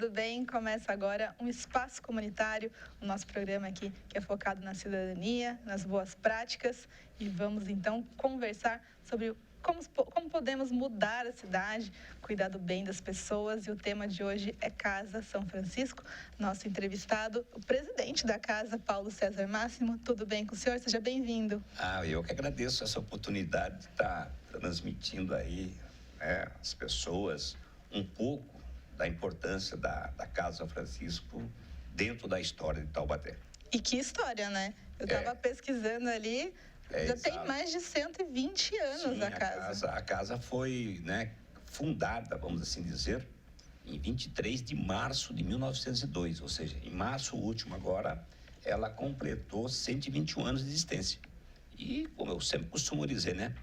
tudo bem? Começa agora um Espaço Comunitário, o nosso programa aqui que é focado na cidadania, nas boas práticas, e vamos então conversar sobre como podemos mudar a cidade, cuidar do bem das pessoas, e o tema de hoje é Casa São Francisco. Nosso entrevistado, o presidente da casa, Paulo César Máximo. Tudo bem com o senhor? Seja bem-vindo. Eu que agradeço essa oportunidade de estar transmitindo aí às pessoas um pouco da importância da Casa São Francisco dentro da história de Taubaté. E que história, né? Eu estava pesquisando ali, já tem mais de 120 anos. Sim, a casa. A casa foi fundada, vamos assim dizer, em 23 de março de 1902, ou seja, em março último agora, ela completou 121 anos de existência. E, como eu sempre costumo dizer,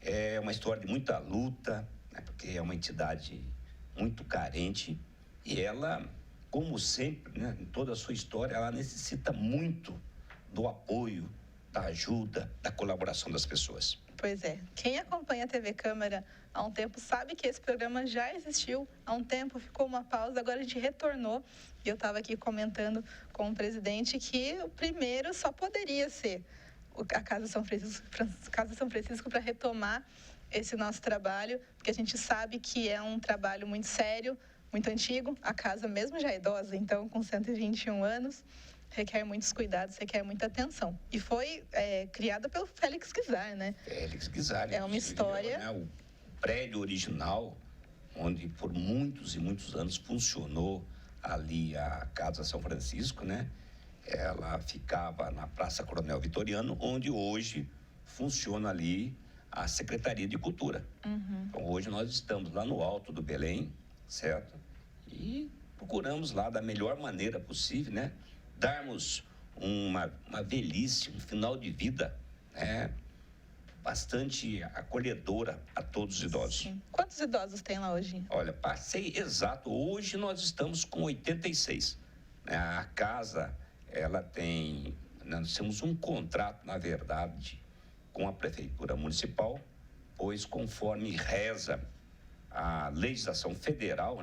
é uma história de muita luta, porque é uma entidade muito carente, e ela, como sempre, em toda a sua história, ela necessita muito do apoio, da ajuda, da colaboração das pessoas. Pois é. Quem acompanha a TV Câmara há um tempo sabe que esse programa já existiu há um tempo, ficou uma pausa, agora a gente retornou. E eu estava aqui comentando com o presidente que o primeiro só poderia ser a Casa São Francisco para retomar esse nosso trabalho, porque a gente sabe que é um trabalho muito sério, muito antigo. A casa mesmo já é idosa, então com 121 anos, requer muitos cuidados, requer muita atenção. E foi criada pelo Félix Guizar, né? Félix Guizar. É uma história... O prédio original, onde por muitos e muitos anos funcionou ali a Casa São Francisco, Ela ficava na Praça Coronel Vitoriano, onde hoje funciona ali a Secretaria de Cultura. Então, hoje nós estamos lá no alto do Belém, certo? E procuramos lá da melhor maneira possível, darmos uma velhice, um final de vida, bastante acolhedora a todos os idosos. Sim. Quantos idosos tem lá hoje? Olha, passei exato, hoje nós estamos com 86. A casa, ela tem, nós temos um contrato, na verdade, com a Prefeitura Municipal, pois conforme reza a legislação federal,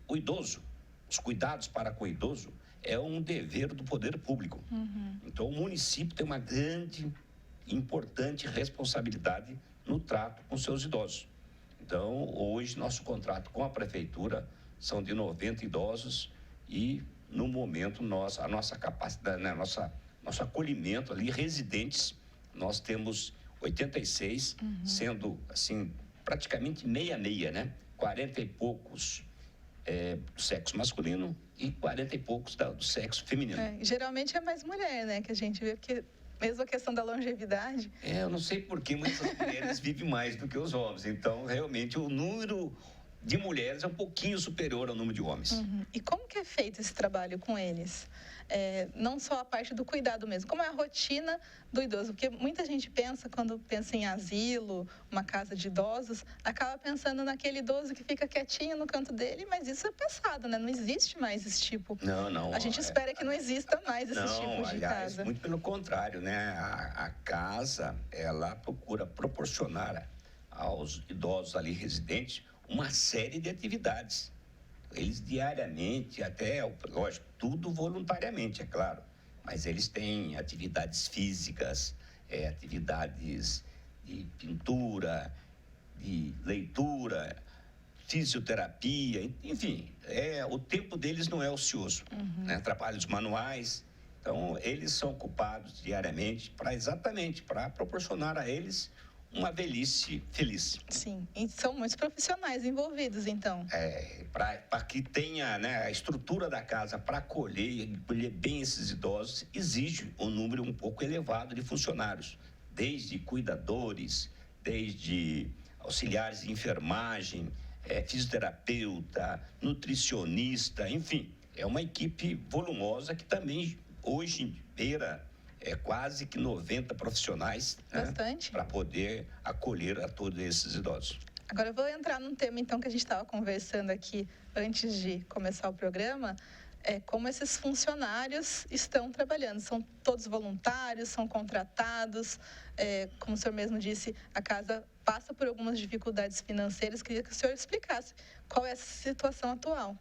o idoso, os cuidados para com o idoso é um dever do poder público. Então, o município tem uma grande, importante responsabilidade no trato com seus idosos. Então, hoje, nosso contrato com a Prefeitura são de 90 idosos e, no momento, a nossa capacidade, nosso acolhimento ali, residentes, nós temos 86, sendo, assim, praticamente meia-meia, 40 e poucos do sexo masculino e 40 e poucos do sexo feminino. Geralmente é mais mulher, que a gente vê, porque mesmo a questão da longevidade... Eu não sei porquê, mas as mulheres vivem mais do que os homens. Então, realmente, o número de mulheres é um pouquinho superior ao número de homens. E como que é feito esse trabalho com eles? Não só a parte do cuidado mesmo, como é a rotina do idoso? Porque muita gente pensa, quando pensa em asilo, uma casa de idosos, acaba pensando naquele idoso que fica quietinho no canto dele, mas isso é passado, Não existe mais esse tipo. Não. A gente espera que não exista mais esse tipo de casa. Muito pelo contrário, A casa, ela procura proporcionar aos idosos ali residentes uma série de atividades. Eles diariamente, lógico, tudo voluntariamente, é claro, mas eles têm atividades físicas, atividades de pintura, de leitura, fisioterapia, enfim, o tempo deles não é ocioso, trabalhos manuais. Então, eles são ocupados diariamente exatamente para proporcionar a eles uma velhice feliz. Sim, e são muitos profissionais envolvidos, então. Para que tenha a estrutura da casa para acolher bem esses idosos, exige um número um pouco elevado de funcionários, desde cuidadores, desde auxiliares de enfermagem, fisioterapeuta, nutricionista, enfim, é uma equipe volumosa que também hoje beira quase que 90 profissionais para poder acolher a todos esses idosos. Agora eu vou entrar num tema, então, que a gente estava conversando aqui antes de começar o programa, como esses funcionários estão trabalhando. São todos voluntários, são contratados, como o senhor mesmo disse, a casa passa por algumas dificuldades financeiras. Queria que o senhor explicasse qual é essa situação atual.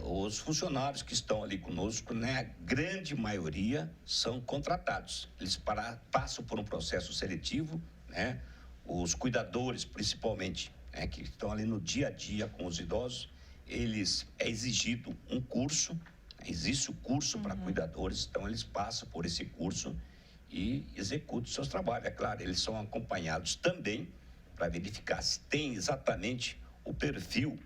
Os funcionários que estão ali conosco, né, a grande maioria são contratados. Eles passam por um processo seletivo, né? Os cuidadores, principalmente, né, que estão ali no dia a dia com os idosos, é exigido um curso, existe o curso para cuidadores, então eles passam por esse curso e executam seus trabalhos. É claro, eles são acompanhados também para verificar se tem exatamente o perfil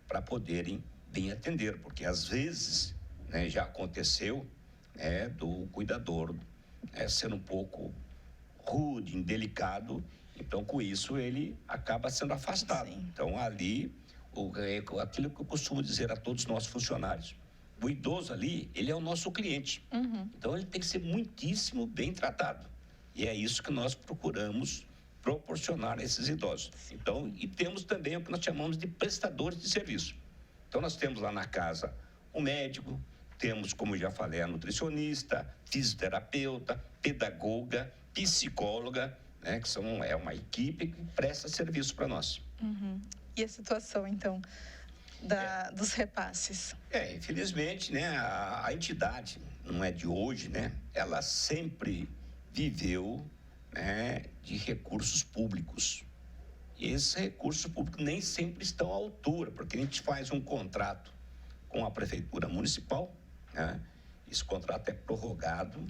para poderem bem atender, porque às vezes, né, já aconteceu, né, do cuidador ser um pouco rude, indelicado, então com isso ele acaba sendo afastado. Sim. Então ali, aquilo que eu costumo dizer a todos os nossos funcionários, o idoso ali, ele é o nosso cliente, então ele tem que ser muitíssimo bem tratado, e é isso que nós procuramos proporcionar a esses idosos. Então, e temos também o que nós chamamos de prestadores de serviço. Então, nós temos lá na casa um médico, temos, como já falei, a nutricionista, fisioterapeuta, pedagoga, psicóloga, né, que é uma equipe que presta serviço para nós. E a situação, então, dos repasses? Infelizmente, né, a entidade, não é de hoje, né, ela sempre viveu, né, de recursos públicos. E esses recursos públicos nem sempre estão à altura, porque a gente faz um contrato com a Prefeitura Municipal, né? Esse contrato é prorrogado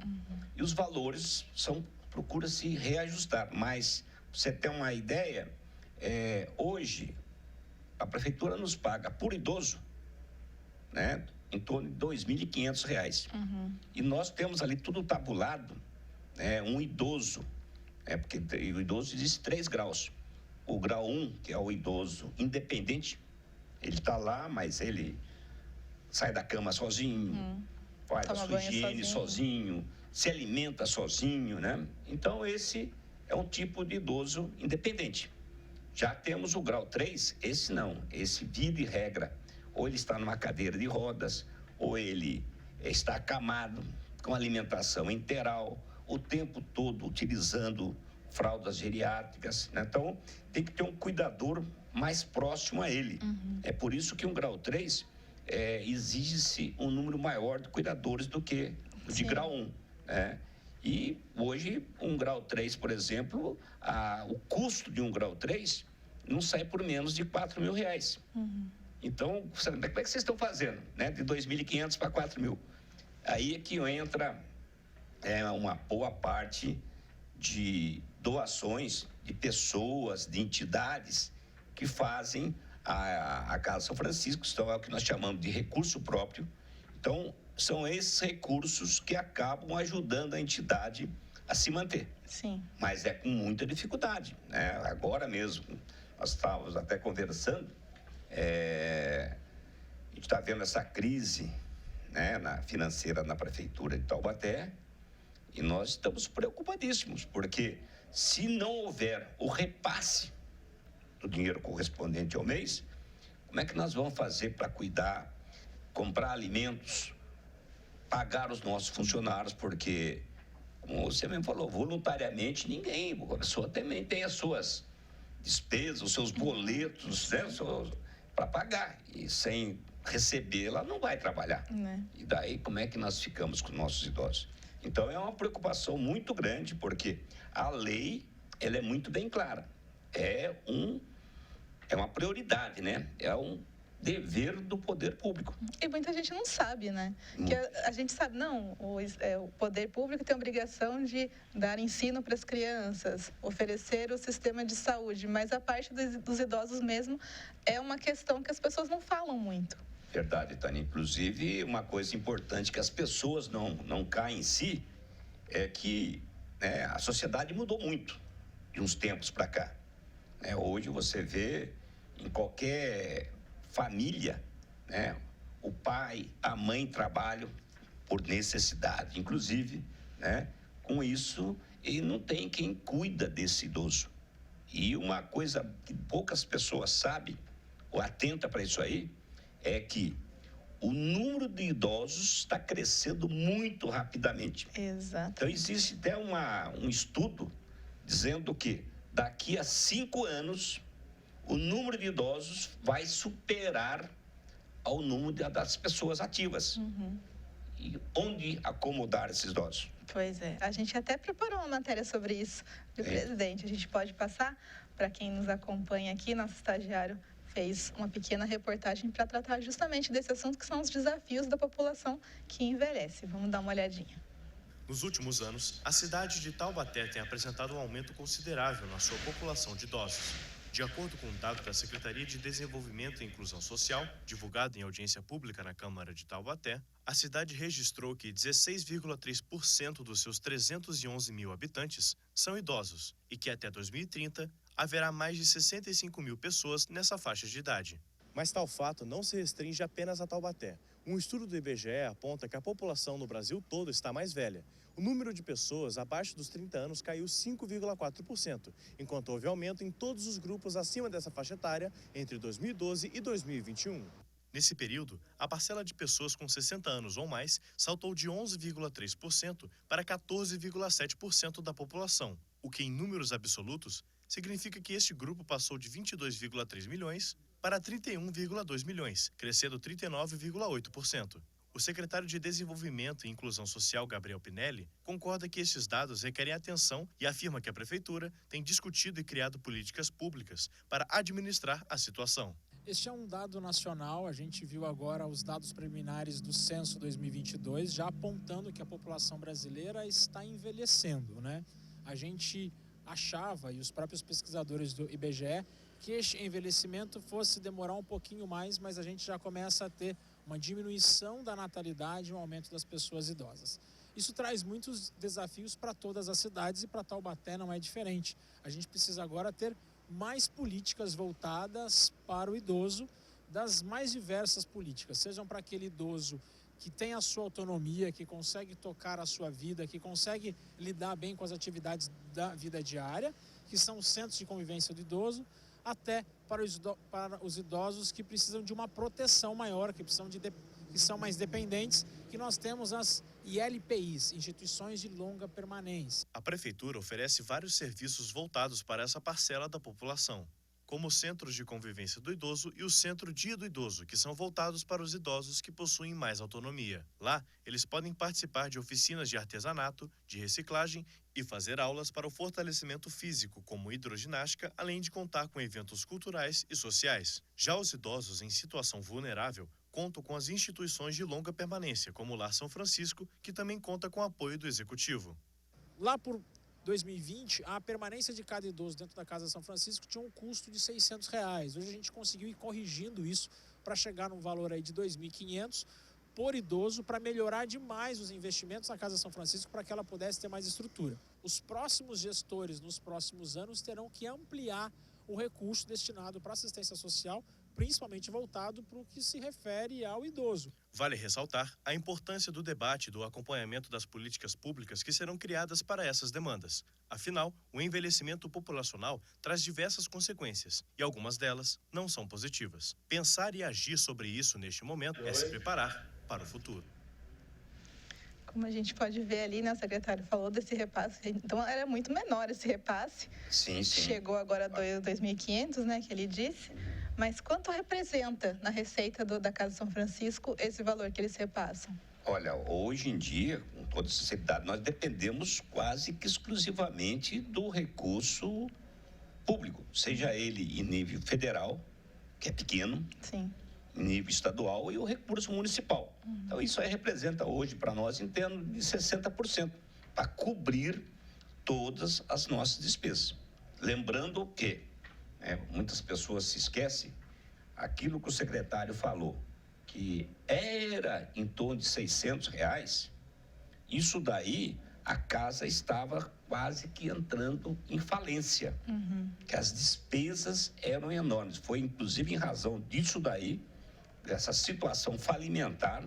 e os valores procura-se reajustar. Mas, para você ter uma ideia, hoje a Prefeitura nos paga por idoso, né, em torno de R$ 2.500. E nós temos ali tudo tabulado, né, um idoso, porque o idoso existe 3 graus. O grau 1, que é o idoso independente, ele está lá, mas ele sai da cama sozinho, faz a sua higiene sozinho, se alimenta sozinho, né? Então, esse é um tipo de idoso independente. Já temos o grau 3, esse não, esse via de regra, ou ele está numa cadeira de rodas, ou ele está acamado, com alimentação enteral, o tempo todo utilizando fraldas geriátricas, né? Então, tem que ter um cuidador mais próximo a ele. É por isso que um grau 3 exige-se um número maior de cuidadores do que o de grau 1, né? E hoje, um grau 3, por exemplo, o custo de um grau 3 não sai por menos de R$ 4.000. Então, como é que vocês estão fazendo, né? De 2.500 para 4.000. Aí é que entra uma boa parte de doações de pessoas, de entidades que fazem a Casa São Francisco, então é o que nós chamamos de recurso próprio. Então, são esses recursos que acabam ajudando a entidade a se manter. Sim. Mas é com muita dificuldade, né? Agora mesmo, nós estávamos até conversando, a gente está vendo essa crise, né, financeira na Prefeitura de Taubaté, e nós estamos preocupadíssimos, porque se não houver o repasse do dinheiro correspondente ao mês, como é que nós vamos fazer para cuidar, comprar alimentos, pagar os nossos funcionários? Porque, como você mesmo falou, voluntariamente ninguém, a pessoa também tem as suas despesas, os seus boletos, né, para pagar, e sem receber ela não vai trabalhar. E daí como é que nós ficamos com os nossos idosos? Então é uma preocupação muito grande, porque a lei, ela é muito bem clara, é uma prioridade, né? É um dever do poder público. E muita gente não sabe, né? Que a gente sabe, não, o poder público tem a obrigação de dar ensino para as crianças, oferecer o sistema de saúde, mas a parte dos idosos mesmo é uma questão que as pessoas não falam muito. Verdade, Tânia. Inclusive, uma coisa importante que as pessoas não caem em si é que, né, a sociedade mudou muito de uns tempos para cá. Hoje você vê em qualquer família, né, o pai, a mãe trabalham por necessidade. Inclusive, né, com isso, ele não tem quem cuida desse idoso. E uma coisa que poucas pessoas sabem ou atentam para isso aí, é que o número de idosos está crescendo muito rapidamente. Exato. Então, existe até um estudo dizendo que daqui a 5 anos, o número de idosos vai superar ao número das pessoas ativas. E onde acomodar esses idosos? Pois é. A gente até preparou uma matéria sobre isso do presidente. A gente pode passar para quem nos acompanha aqui. Nosso estagiário fez uma pequena reportagem para tratar justamente desse assunto, que são os desafios da população que envelhece. Vamos dar uma olhadinha. Nos últimos anos, a cidade de Taubaté tem apresentado um aumento considerável na sua população de idosos. De acordo com um dado da Secretaria de Desenvolvimento e Inclusão Social, divulgado em audiência pública na Câmara de Taubaté, a cidade registrou que 16,3% dos seus 311 mil habitantes são idosos e que até 2030 haverá mais de 65 mil pessoas nessa faixa de idade. Mas tal fato não se restringe apenas a Taubaté. Um estudo do IBGE aponta que a população no Brasil todo está mais velha. O número de pessoas abaixo dos 30 anos caiu 5,4%, enquanto houve aumento em todos os grupos acima dessa faixa etária entre 2012 e 2021. Nesse período, a parcela de pessoas com 60 anos ou mais saltou de 11,3% para 14,7% da população, o que, em números absolutos, significa que este grupo passou de 22,3 milhões para 31,2 milhões, crescendo 39,8%. O secretário de Desenvolvimento e Inclusão Social, Gabriel Pinelli, concorda que estes dados requerem atenção e afirma que a Prefeitura tem discutido e criado políticas públicas para administrar a situação. Este é um dado nacional. A gente viu agora os dados preliminares do Censo 2022, já apontando que a população brasileira está envelhecendo, né? A gente achava, e os próprios pesquisadores do IBGE, que este envelhecimento fosse demorar um pouquinho mais, mas a gente já começa a ter uma diminuição da natalidade e um aumento das pessoas idosas. Isso traz muitos desafios para todas as cidades e para Taubaté não é diferente. A gente precisa agora ter mais políticas voltadas para o idoso, das mais diversas políticas, sejam para aquele idoso que tem a sua autonomia, que consegue tocar a sua vida, que consegue lidar bem com as atividades da vida diária, que são os centros de convivência do idoso, até para os idosos que precisam de uma proteção maior, que são mais dependentes, que nós temos as ILPIs, Instituições de Longa Permanência. A Prefeitura oferece vários serviços voltados para essa parcela da população, como os Centros de Convivência do Idoso e o Centro Dia do Idoso, que são voltados para os idosos que possuem mais autonomia. Lá, eles podem participar de oficinas de artesanato, de reciclagem e fazer aulas para o fortalecimento físico, como hidroginástica, além de contar com eventos culturais e sociais. Já os idosos em situação vulnerável contam com as instituições de longa permanência, como o Lar São Francisco, que também conta com apoio do Executivo. Lá por 2020, a permanência de cada idoso dentro da Casa São Francisco tinha um custo de R$600. Hoje a gente conseguiu ir corrigindo isso para chegar num valor aí de R$2.500 por idoso, para melhorar demais os investimentos na Casa São Francisco, para que ela pudesse ter mais estrutura. Os próximos gestores, nos próximos anos, terão que ampliar o recurso destinado para assistência social, principalmente voltado para o que se refere ao idoso. Vale ressaltar a importância do debate e do acompanhamento das políticas públicas que serão criadas para essas demandas. Afinal, o envelhecimento populacional traz diversas consequências e algumas delas não são positivas. Pensar e agir sobre isso neste momento é se preparar para o futuro. Como a gente pode ver ali, né, o secretário falou desse repasse, então era muito menor esse repasse. Sim. Chegou agora a 2.500, né, que ele disse. Mas quanto representa na receita da Casa São Francisco esse valor que eles repassam? Olha, hoje em dia, com toda sinceridade, nós dependemos quase que exclusivamente do recurso público, seja ele em nível federal, que é pequeno, Sim. em nível estadual, e o recurso municipal. Então, isso aí representa hoje para nós em torno de 60%, para cobrir todas as nossas despesas. Lembrando que muitas pessoas se esquecem aquilo que o secretário falou, que era em torno de R$600, isso daí a casa estava quase que entrando em falência, que as despesas eram enormes. Foi inclusive em razão disso daí, dessa situação falimentar,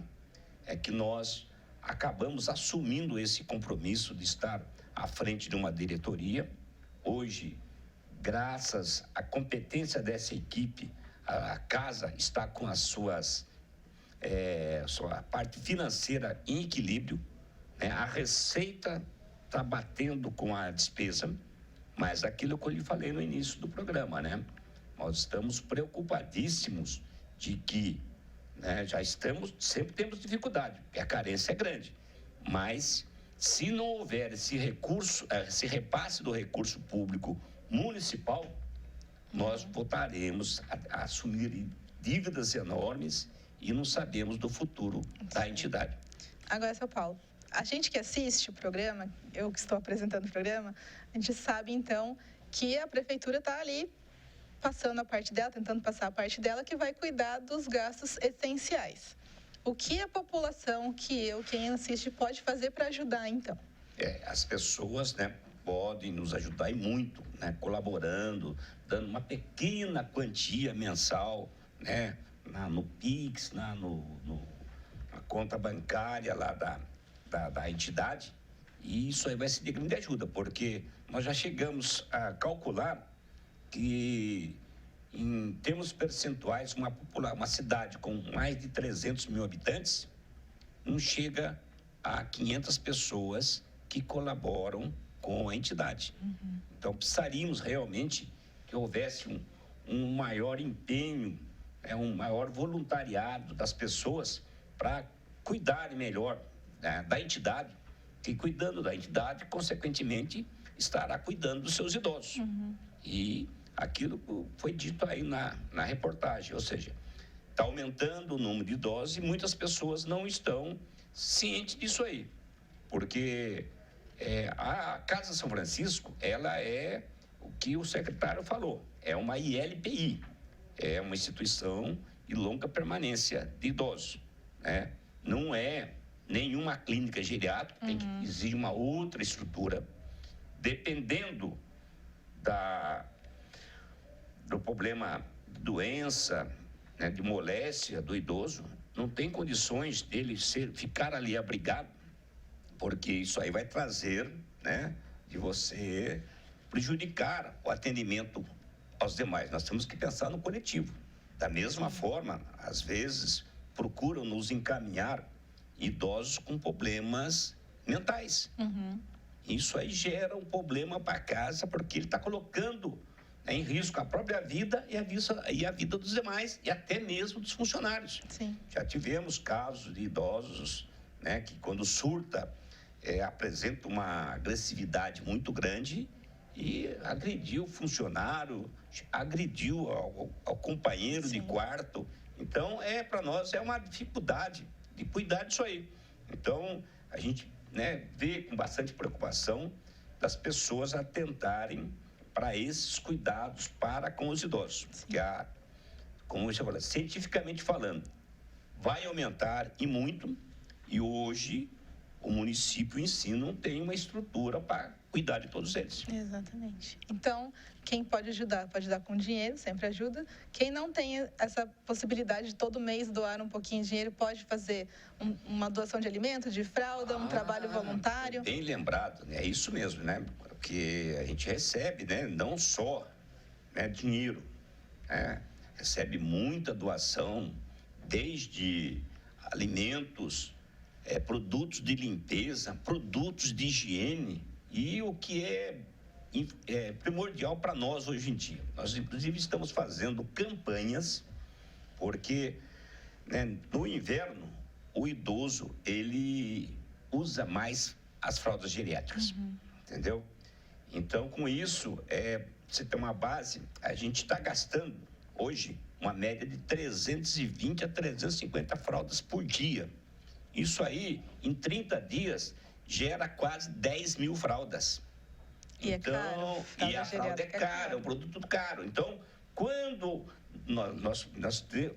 é que nós acabamos assumindo esse compromisso de estar à frente de uma diretoria. Hoje, graças à competência dessa equipe, a casa está com as sua parte financeira em equilíbrio, né? A receita está batendo com a despesa. Mas aquilo que eu lhe falei no início do programa, né? Nós estamos preocupadíssimos de que, né, sempre temos dificuldade, porque a carência é grande. Mas, se não houver esse recurso, esse repasse do recurso público municipal, nós voltaremos a assumir dívidas enormes e não sabemos do futuro da entidade. Agora, seu Paulo, a gente que assiste o programa, eu que estou apresentando o programa, a gente sabe, então, que a prefeitura está ali passando a parte dela, tentando passar a parte dela, que vai cuidar dos gastos essenciais. O que a população, quem assiste, pode fazer para ajudar, então? As pessoas, né, podem nos ajudar e muito, né, colaborando, dando uma pequena quantia mensal, né, no Pix, na conta bancária lá da entidade. E isso aí vai ser de grande ajuda, porque nós já chegamos a calcular que, em termos percentuais, uma cidade com mais de 300 mil habitantes não chega a 500 pessoas que colaboram com a entidade. Então, precisaríamos realmente que houvesse um maior empenho, um maior voluntariado das pessoas para cuidarem melhor, né, da entidade, que cuidando da entidade, consequentemente, estará cuidando dos seus idosos. E aquilo que foi dito aí na reportagem, ou seja, está aumentando o número de idosos e muitas pessoas não estão cientes disso aí, porque a Casa São Francisco, ela é o que o secretário falou, é uma ILPI, é uma instituição de longa permanência de idosos, né? Não é nenhuma clínica geriátrica, exige uma outra estrutura, dependendo do problema de doença, né, de moléstia do idoso, não tem condições dele ficar ali abrigado, porque isso aí vai trazer, né, de você prejudicar o atendimento aos demais. Nós temos que pensar no coletivo. Da mesma forma, às vezes, procuram nos encaminhar idosos com problemas mentais. Isso aí gera um problema para casa, porque ele está colocando em risco a própria vida e a vida dos demais, e até mesmo dos funcionários. Sim. Já tivemos casos de idosos, né, que quando surta, apresenta uma agressividade muito grande e agrediu o funcionário, agrediu ao companheiro de quarto. Então, para nós é uma dificuldade de cuidar disso aí. Então, a gente, né, vê com bastante preocupação das pessoas atentarem para esses cuidados para com os idosos. Porque, como você falou, cientificamente falando, vai aumentar e muito, e hoje o município em si não tem uma estrutura para cuidar de todos eles. Exatamente. Então, quem pode ajudar com dinheiro, sempre ajuda. Quem não tem essa possibilidade de todo mês doar um pouquinho de dinheiro, pode fazer uma doação de alimento, de fralda, um trabalho voluntário. Bem lembrado, né? É isso mesmo, né? Porque a gente recebe, né, não só, né, dinheiro, né? Recebe muita doação, desde alimentos, produtos de limpeza, produtos de higiene, e o que é primordial para nós hoje em dia. Nós, inclusive, estamos fazendo campanhas, porque, né, no inverno, o idoso, ele usa mais as fraldas geriátricas, entendeu? Então, com isso, você tem uma base, a gente está gastando, hoje, uma média de 320 a 350 fraldas por dia. Isso aí, em 30 dias, gera quase 10 mil fraldas. E então, caro. E a fralda é cara, é um produto caro. Então, quando nós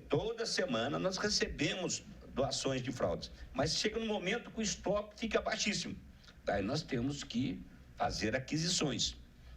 toda semana nós recebemos doações de fraldas, mas chega no momento que o estoque fica baixíssimo. Daí nós temos que fazer aquisições,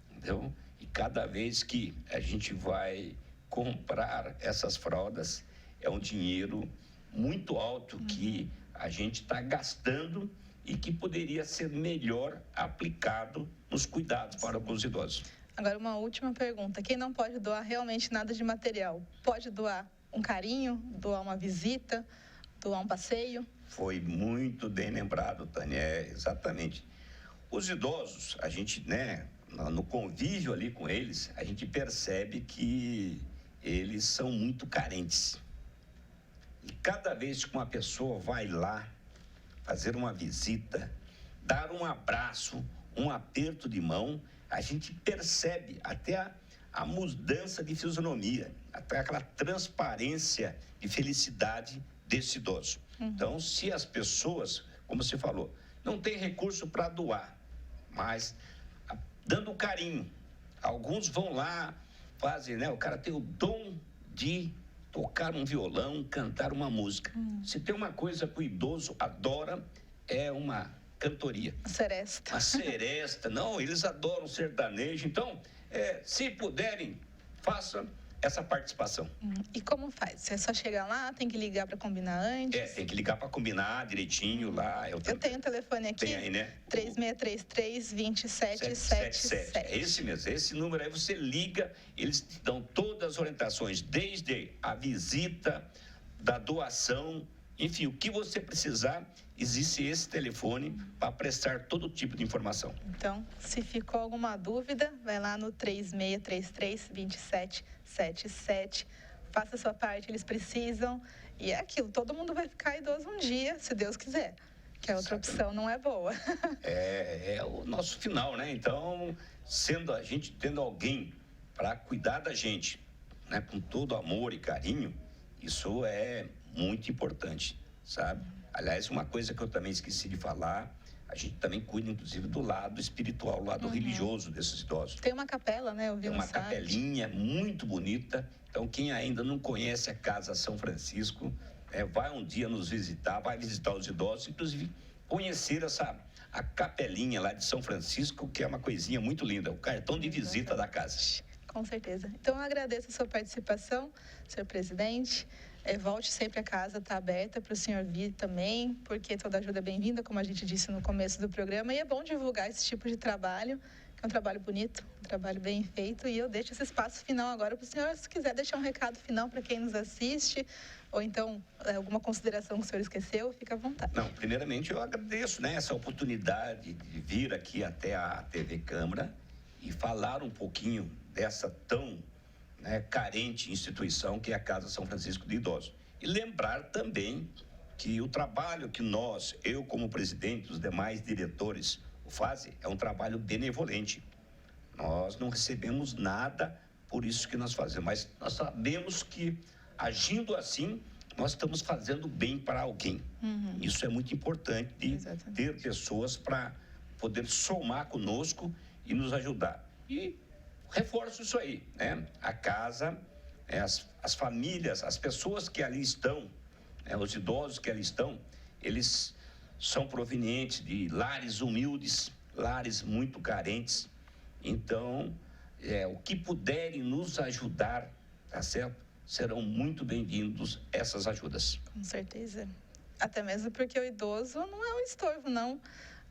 entendeu? E cada vez que a gente vai comprar essas fraldas, é um dinheiro muito alto que a gente está gastando e que poderia ser melhor aplicado nos cuidados para os idosos. Agora, uma última pergunta. Quem não pode doar realmente nada de material, pode doar um carinho, doar uma visita, doar um passeio? Foi muito bem lembrado, Tânia, exatamente. Os idosos, a gente, né, no convívio ali com eles, a gente percebe que eles são muito carentes. E cada vez que uma pessoa vai lá fazer uma visita, dar um abraço, um aperto de mão, a gente percebe até a mudança de fisionomia, até aquela transparência de felicidade desse idoso. Então, se as pessoas, como você falou, não têm recurso para doar, mas dando carinho, alguns vão lá, fazem, né? O cara tem o dom de tocar um violão, cantar uma música. Se tem uma coisa que o idoso adora, é uma cantoria. A seresta. A seresta. Não, eles adoram sertanejo. Então, se puderem, façam essa participação. E como faz? Você só chega lá, tem que ligar para combinar antes? Tem que ligar para combinar direitinho lá. Eu tenho o telefone aqui. Tem aí, né? 3633-2777. É esse mesmo. Esse número aí você liga, eles te dão todas as orientações, desde a visita, da doação, enfim, o que você precisar, existe esse telefone para prestar todo tipo de informação. Então, se ficou alguma dúvida, vai lá no 3633-2777. Faça a sua parte, eles precisam. E é aquilo, todo mundo vai ficar idoso um dia, se Deus quiser. Que a outra opção não é boa. É o nosso final, né? Então, sendo a gente tendo alguém para cuidar da gente, né, com todo amor e carinho, isso é muito importante, sabe? Aliás, uma coisa que eu também esqueci de falar, a gente também cuida, inclusive, do lado espiritual, do lado religioso desses idosos. Tem uma capela, né? Eu vi Tem uma capelinha muito bonita. Então, quem ainda não conhece a Casa São Francisco, vai um dia nos visitar, vai visitar os idosos, inclusive conhecer a capelinha lá de São Francisco, que é uma coisinha muito linda, o cartão de visita da casa. Com certeza. Então, eu agradeço a sua participação, senhor presidente. Volte sempre, a casa está aberta para o senhor vir também, porque toda ajuda é bem-vinda, como a gente disse no começo do programa, e é bom divulgar esse tipo de trabalho, que é um trabalho bonito, um trabalho bem feito, e eu deixo esse espaço final agora para o senhor, se quiser deixar um recado final para quem nos assiste, ou então alguma consideração que o senhor esqueceu, fica à vontade. Não, primeiramente eu agradeço, né, essa oportunidade de vir aqui até a TV Câmara e falar um pouquinho dessa tão carente instituição que é a Casa São Francisco de Idosos. E lembrar também que o trabalho que eu como presidente, os demais diretores, fazem é um trabalho benevolente. Nós não recebemos nada por isso que nós fazemos, mas nós sabemos que, agindo assim, nós estamos fazendo bem para alguém. Isso é muito importante, de ter pessoas para poder somar conosco e nos ajudar. E reforço isso aí, né? A casa, as famílias, as pessoas que ali estão, os idosos que ali estão, eles são provenientes de lares humildes, lares muito carentes. Então, o que puderem nos ajudar, tá certo? Serão muito bem-vindos essas ajudas. Com certeza. Até mesmo porque o idoso não é um estorvo, não.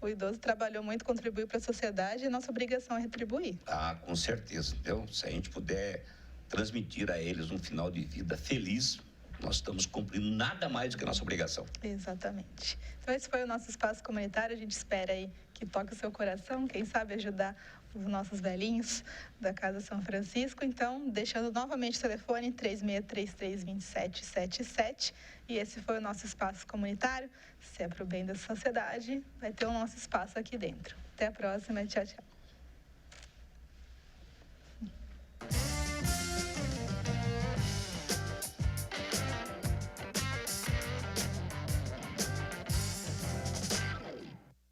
O idoso trabalhou muito, contribuiu para a sociedade e nossa obrigação é retribuir. Com certeza. Então, se a gente puder transmitir a eles um final de vida feliz, nós estamos cumprindo nada mais do que a nossa obrigação. Exatamente. Então, esse foi o nosso espaço comunitário. A gente espera aí que toque o seu coração, quem sabe ajudar os nossos velhinhos da Casa São Francisco. Então, deixando novamente o telefone 3633-2777. E esse foi o nosso espaço comunitário. Se é para o bem da sociedade, vai ter o nosso espaço aqui dentro. Até a próxima. Tchau, tchau.